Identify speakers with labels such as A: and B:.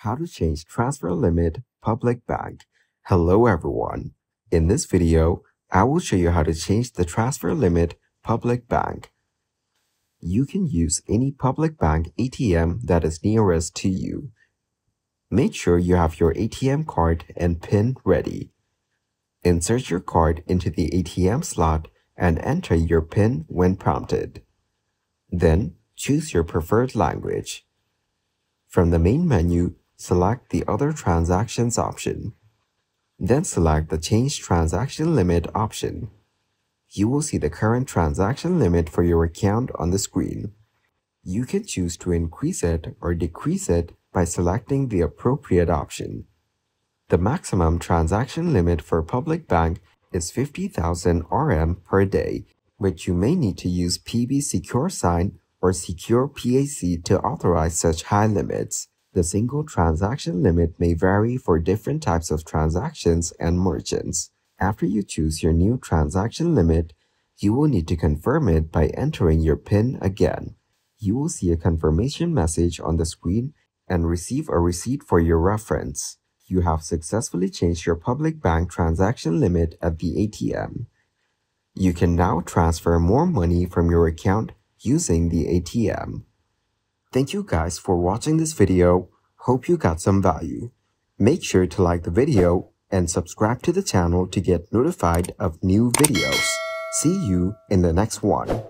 A: How to change transfer limit public bank. Hello everyone. In this video, I will show you how to change the transfer limit public bank. You can use any public bank ATM that is nearest to you. Make sure you have your ATM card and PIN ready. Insert your card into the ATM slot and enter your PIN when prompted. Then, choose your preferred language. From the main menu, select the Other Transactions option. Then select the Change Transaction Limit option. You will see the current transaction limit for your account on the screen. You can choose to increase it or decrease it by selecting the appropriate option. The maximum transaction limit for public bank is 50,000 RM per day, which you may need to use PB Secure Sign or Secure PAC to authorize such high limits. The single transaction limit may vary for different types of transactions and merchants. After you choose your new transaction limit, you will need to confirm it by entering your PIN again. You will see a confirmation message on the screen and receive a receipt for your reference. You have successfully changed your public bank transaction limit at the ATM. You can now transfer more money from your account using the ATM. Thank you guys for watching this video. Hope you got some value. Make sure to like the video and subscribe to the channel to get notified of new videos. See you in the next one.